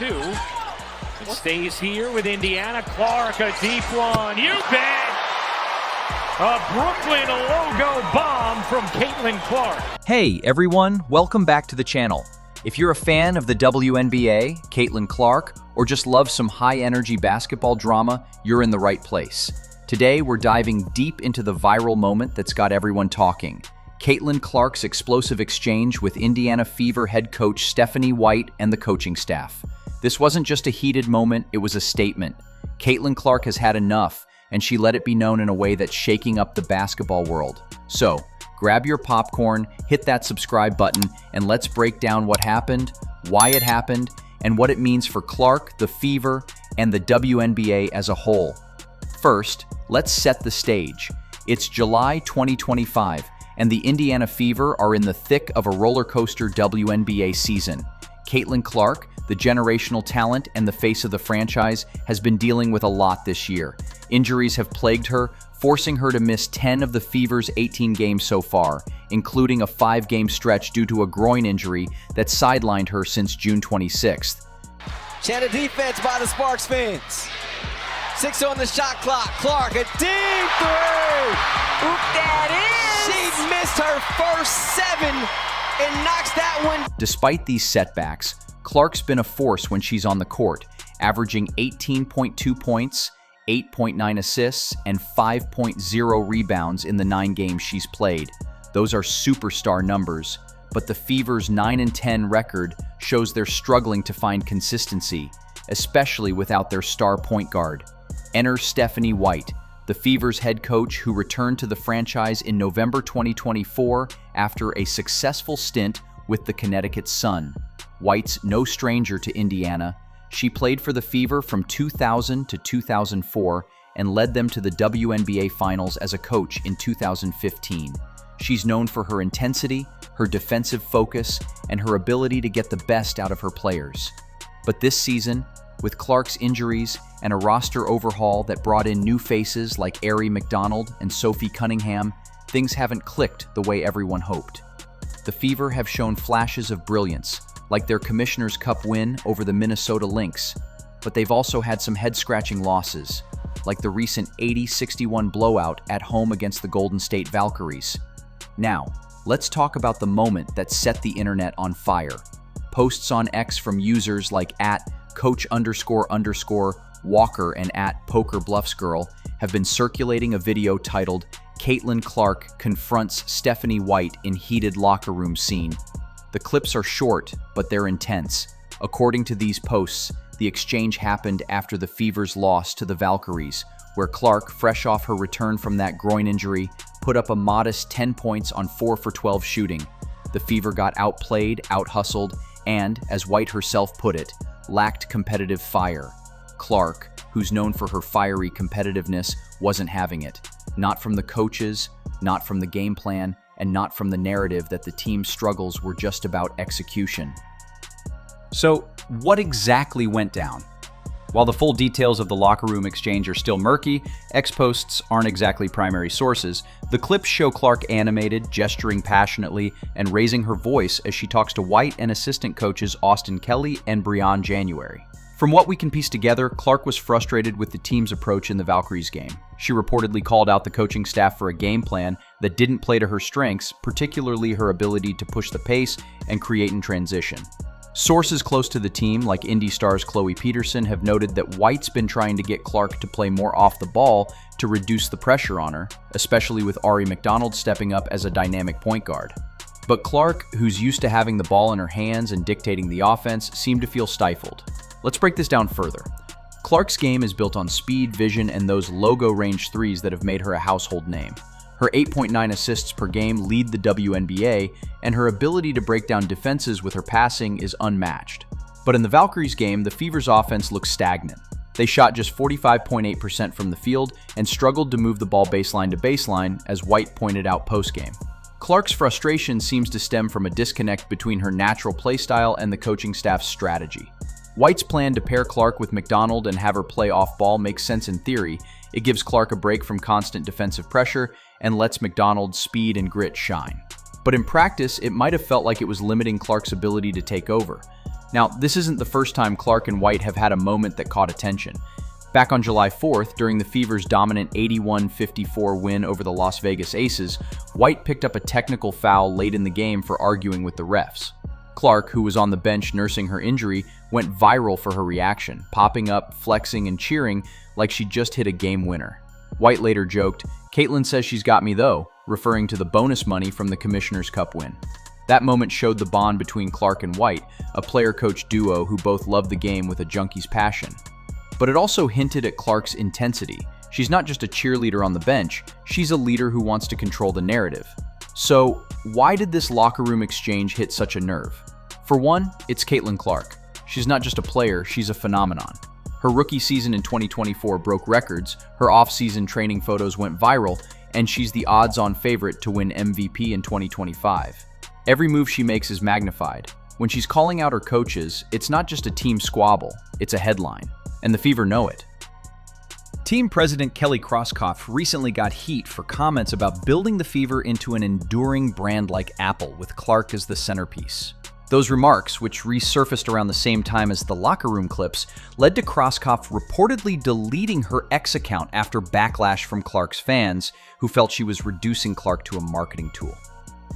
two. It stays here with Indiana. Clark, a deep one. You bet! A Brooklyn logo bomb from Caitlin Clark. Hey everyone, welcome back to the channel. If you're a fan of the WNBA, Caitlin Clark, or just love some high-energy basketball drama, you're in the right place. Today, we're diving deep into the viral moment that's got everyone talking. Caitlin Clark's explosive exchange with Indiana Fever head coach Stephanie White and the coaching staff. This wasn't just a heated moment, it was a statement. Caitlin Clark has had enough, and she let it be known in a way that's shaking up the basketball world. So, grab your popcorn, hit that subscribe button, and let's break down what happened, why it happened, and what it means for Clark, the Fever, and the WNBA as a whole. First, let's set the stage. It's July 2025, and the Indiana Fever are in the thick of a roller coaster WNBA season. Caitlin Clark, the generational talent and the face of the franchise, has been dealing with a lot this year. Injuries have plagued her, forcing her to miss 10 of the Fever's 18 games so far, including a 5-game stretch due to a groin injury that sidelined her since June 26th. Chant a defense by the Sparks fans. 6 on the shot clock. Clark, a deep three. Oop, that is. She missed her first 7 and knocks that one. Despite these setbacks, Clark's been a force when she's on the court, averaging 18.2 points, 8.9 assists, and 5.0 rebounds in the 9 games she's played. Those are superstar numbers, but the Fever's 9-10 record shows they're struggling to find consistency, especially without their star point guard. Enter Stephanie White, the Fever's head coach who returned to the franchise in November 2024 after a successful stint with the Connecticut Sun. White's no stranger to Indiana. She played for the Fever from 2000 to 2004 and led them to the WNBA Finals as a coach in 2015. She's known for her intensity, her defensive focus, and her ability to get the best out of her players. But this season, with Clark's injuries and a roster overhaul that brought in new faces like Aari McDonald and Sophie Cunningham, things haven't clicked the way everyone hoped. The Fever have shown flashes of brilliance, like their Commissioner's Cup win over the Minnesota Lynx, but they've also had some head-scratching losses, like the recent 80-61 blowout at home against the Golden State Valkyries. Now, let's talk about the moment that set the internet on fire. Posts on X from users like @coach__Walker and @PokerBluffsGirl have been circulating a video titled "Caitlin Clark confronts Stephanie White in heated locker room scene." The clips are short, but they're intense. According to these posts, the exchange happened after the Fever's loss to the Valkyries, where Clark, fresh off her return from that groin injury, put up a modest 10 points on 4 for 12 shooting. The Fever got outplayed, out-hustled, and, as White herself put it, lacked competitive fire. Clark, who's known for her fiery competitiveness, wasn't having it. Not from the coaches, not from the game plan, and not from the narrative that the team's struggles were just about execution. So, what exactly went down? While the full details of the locker room exchange are still murky, X-posts aren't exactly primary sources. The clips show Clark animated, gesturing passionately, and raising her voice as she talks to White and assistant coaches Austin Kelly and Breon January. From what we can piece together, Clark was frustrated with the team's approach in the Valkyries game. She reportedly called out the coaching staff for a game plan that didn't play to her strengths, particularly her ability to push the pace and create in transition. Sources close to the team, like Indy Star's Chloe Peterson, have noted that White's been trying to get Clark to play more off the ball to reduce the pressure on her, especially with Aari McDonald stepping up as a dynamic point guard. But Clark, who's used to having the ball in her hands and dictating the offense, seemed to feel stifled. Let's break this down further. Clark's game is built on speed, vision, and those logo-range threes that have made her a household name. Her 8.9 assists per game lead the WNBA, and her ability to break down defenses with her passing is unmatched. But in the Valkyries game, the Fever's offense looks stagnant. They shot just 45.8% from the field and struggled to move the ball baseline to baseline, as White pointed out post-game. Clark's frustration seems to stem from a disconnect between her natural play style and the coaching staff's strategy. White's plan to pair Clark with McDonald and have her play off-ball makes sense in theory. It gives Clark a break from constant defensive pressure and lets McDonald's speed and grit shine. But in practice, it might have felt like it was limiting Clark's ability to take over. Now, this isn't the first time Clark and White have had a moment that caught attention. Back on July 4th, during the Fever's dominant 81-54 win over the Las Vegas Aces, White picked up a technical foul late in the game for arguing with the refs. Clark, who was on the bench nursing her injury, went viral for her reaction, popping up, flexing, and cheering like she just hit a game winner. White later joked, "Caitlin says she's got me though," referring to the bonus money from the Commissioner's Cup win. That moment showed the bond between Clark and White, a player-coach duo who both love the game with a junkie's passion. But it also hinted at Clark's intensity. She's not just a cheerleader on the bench, she's a leader who wants to control the narrative. So, why did this locker room exchange hit such a nerve? For one, it's Caitlin Clark. She's not just a player, she's a phenomenon. Her rookie season in 2024 broke records, her off-season training photos went viral, and she's the odds-on favorite to win MVP in 2025. Every move she makes is magnified. When she's calling out her coaches, it's not just a team squabble, it's a headline. And the Fever know it. Team President Kelly Krauskopf recently got heat for comments about building the Fever into an enduring brand like Apple, with Clark as the centerpiece. Those remarks, which resurfaced around the same time as the locker room clips, led to Krauskopf reportedly deleting her X account after backlash from Clark's fans, who felt she was reducing Clark to a marketing tool.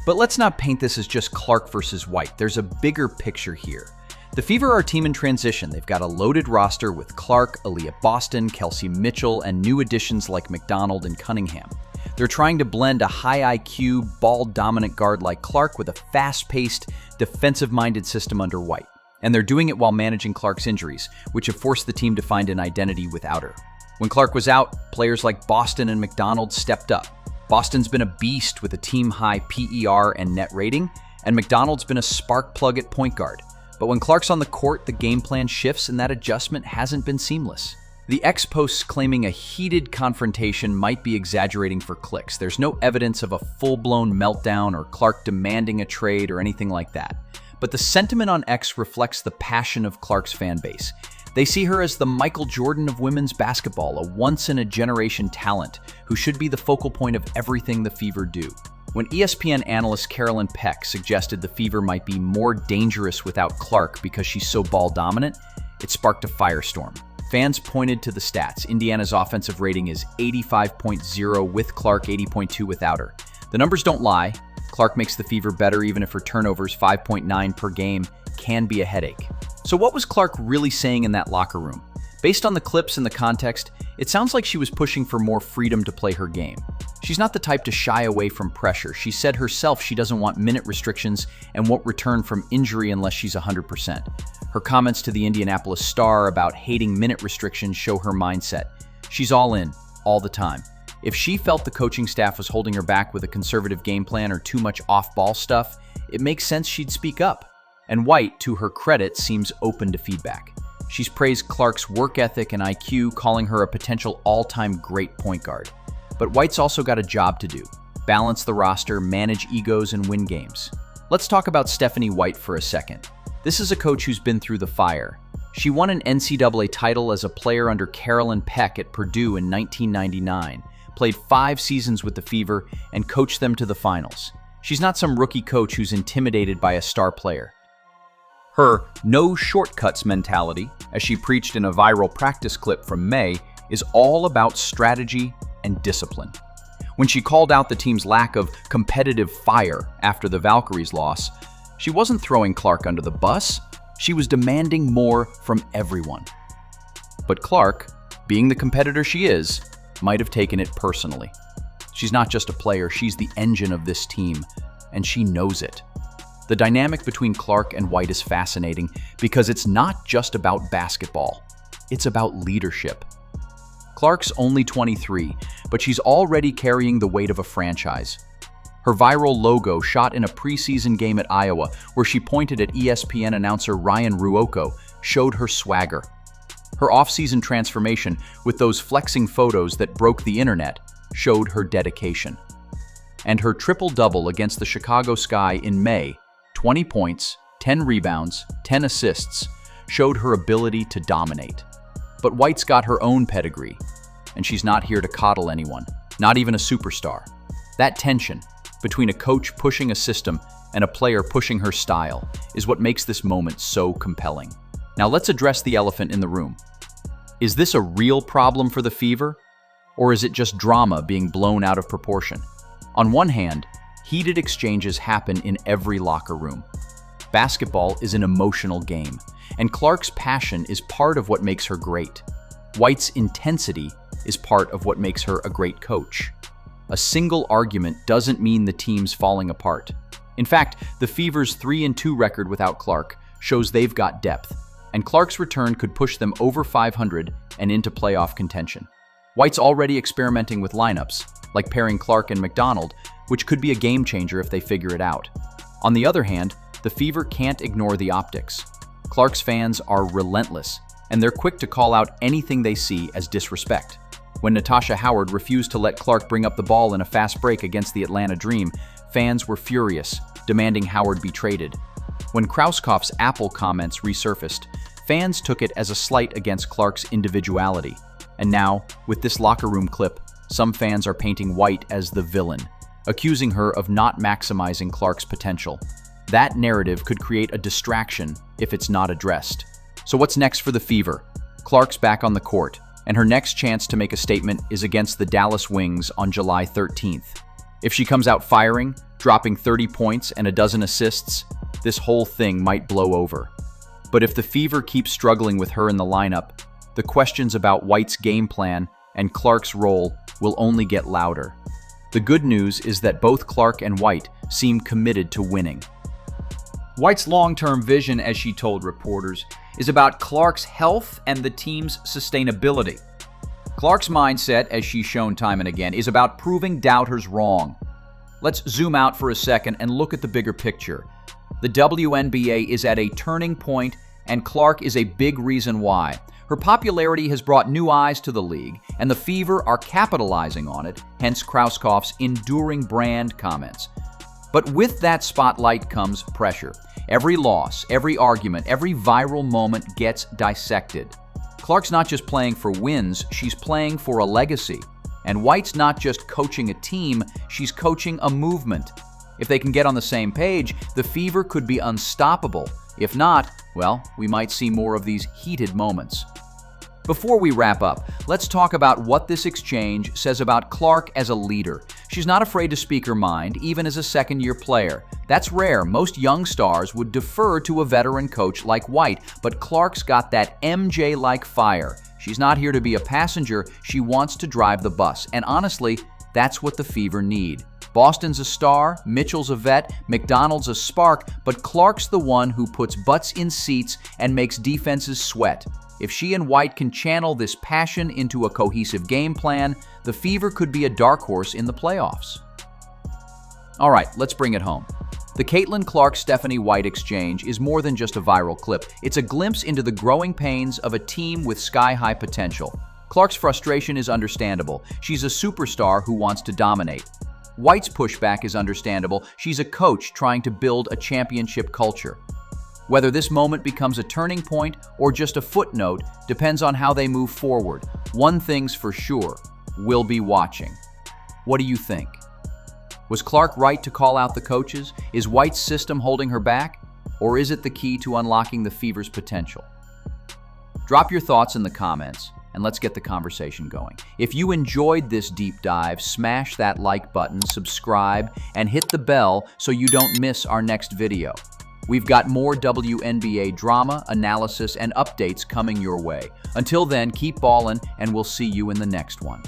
But let's not paint this as just Clark versus White. There's a bigger picture here. The Fever are a team in transition. They've got a loaded roster with Clark, Aaliyah Boston, Kelsey Mitchell, and new additions like McDonald and Cunningham. They're trying to blend a high IQ, ball-dominant guard like Clark with a fast-paced, defensive-minded system under White. And they're doing it while managing Clark's injuries, which have forced the team to find an identity without her. When Clark was out, players like Boston and McDonald stepped up. Boston's been a beast with a team-high PER and net rating, and McDonald's been a spark plug at point guard. But when Clark's on the court, the game plan shifts, and that adjustment hasn't been seamless. The X posts claiming a heated confrontation might be exaggerating for clicks. There's no evidence of a full-blown meltdown or Clark demanding a trade or anything like that. But the sentiment on X reflects the passion of Clark's fan base. They see her as the Michael Jordan of women's basketball, a once-in-a-generation talent who should be the focal point of everything the Fever do. When ESPN analyst Carolyn Peck suggested the Fever might be more dangerous without Clark because she's so ball-dominant, it sparked a firestorm. Fans pointed to the stats. Indiana's offensive rating is 85.0 with Clark, 80.2 without her. The numbers don't lie. Clark makes the Fever better even if her turnovers, 5.9 per game, can be a headache. So what was Clark really saying in that locker room? Based on the clips and the context, it sounds like she was pushing for more freedom to play her game. She's not the type to shy away from pressure. She said herself she doesn't want minute restrictions and won't return from injury unless she's 100%. Her comments to the Indianapolis Star about hating minute restrictions show her mindset. She's all in, all the time. If she felt the coaching staff was holding her back with a conservative game plan or too much off-ball stuff, it makes sense she'd speak up. And White, to her credit, seems open to feedback. She's praised Clark's work ethic and IQ, calling her a potential all-time great point guard. But White's also got a job to do. Balance the roster, manage egos, and win games. Let's talk about Stephanie White for a second. This is a coach who's been through the fire. She won an NCAA title as a player under Carolyn Peck at Purdue in 1999, played 5 seasons with the Fever, and coached them to the finals. She's not some rookie coach who's intimidated by a star player. Her no shortcuts mentality, as she preached in a viral practice clip from May, is all about strategy and discipline. When she called out the team's lack of competitive fire after the Valkyries' loss, she wasn't throwing Clark under the bus, she was demanding more from everyone. But Clark, being the competitor she is, might have taken it personally. She's not just a player, she's the engine of this team, and she knows it. The dynamic between Clark and White is fascinating because it's not just about basketball, it's about leadership. Clark's only 23, but she's already carrying the weight of a franchise. Her viral logo, shot in a preseason game at Iowa, where she pointed at ESPN announcer Ryan Ruocco, showed her swagger. Her off-season transformation, with those flexing photos that broke the internet, showed her dedication. And her triple-double against the Chicago Sky in May, 20 points, 10 rebounds, 10 assists, showed her ability to dominate. But White's got her own pedigree, and she's not here to coddle anyone, not even a superstar. That tension between a coach pushing a system and a player pushing her style is what makes this moment so compelling. Now let's address the elephant in the room. Is this a real problem for the Fever? Or is it just drama being blown out of proportion? On one hand, heated exchanges happen in every locker room. Basketball is an emotional game, and Clark's passion is part of what makes her great. White's intensity is part of what makes her a great coach. A single argument doesn't mean the team's falling apart. In fact, the Fever's 3-2 record without Clark shows they've got depth, and Clark's return could push them over 500 and into playoff contention. White's already experimenting with lineups, like pairing Clark and McDonald, which could be a game changer if they figure it out. On the other hand, the Fever can't ignore the optics. Clark's fans are relentless, and they're quick to call out anything they see as disrespect. When Natasha Howard refused to let Clark bring up the ball in a fast break against the Atlanta Dream, fans were furious, demanding Howard be traded. When Krauskopf's Apple comments resurfaced, fans took it as a slight against Clark's individuality. And now, with this locker room clip, some fans are painting White as the villain, accusing her of not maximizing Clark's potential. That narrative could create a distraction if it's not addressed. So what's next for the Fever? Clark's back on the court, and her next chance to make a statement is against the Dallas Wings on July 13th. If she comes out firing, dropping 30 points and a dozen assists, this whole thing might blow over. But if the Fever keeps struggling with her in the lineup, the questions about White's game plan and Clark's role will only get louder. The good news is that both Clark and White seem committed to winning. White's long-term vision, as she told reporters, is about Clark's health and the team's sustainability. Clark's mindset, as she's shown time and again, is about proving doubters wrong. Let's zoom out for a second and look at the bigger picture. The WNBA is at a turning point, and Clark is a big reason why. Her popularity has brought new eyes to the league, and the Fever are capitalizing on it, hence Krauskopf's enduring brand comments. But with that spotlight comes pressure. Every loss, every argument, every viral moment gets dissected. Clark's not just playing for wins, she's playing for a legacy. And White's not just coaching a team, she's coaching a movement. If they can get on the same page, the Fever could be unstoppable. If not, well, we might see more of these heated moments. Before we wrap up, let's talk about what this exchange says about Clark as a leader. She's not afraid to speak her mind, even as a second-year player. That's rare. Most young stars would defer to a veteran coach like White, but Clark's got that MJ-like fire. She's not here to be a passenger, she wants to drive the bus. And honestly, that's what the Fever need. Boston's a star, Mitchell's a vet, McDonald's a spark, but Clark's the one who puts butts in seats and makes defenses sweat. If she and White can channel this passion into a cohesive game plan, the Fever could be a dark horse in the playoffs. All right, let's bring it home. The Caitlin Clark-Stephanie White exchange is more than just a viral clip. It's a glimpse into the growing pains of a team with sky-high potential. Clark's frustration is understandable. She's a superstar who wants to dominate. White's pushback is understandable. She's a coach trying to build a championship culture. Whether this moment becomes a turning point or just a footnote depends on how they move forward. One thing's for sure, we'll be watching. What do you think? Was Clark right to call out the coaches? Is White's system holding her back? Or is it the key to unlocking the Fever's potential? Drop your thoughts in the comments and let's get the conversation going. If you enjoyed this deep dive, smash that like button, subscribe, and hit the bell so you don't miss our next video. We've got more WNBA drama, analysis, and updates coming your way. Until then, keep ballin', and we'll see you in the next one.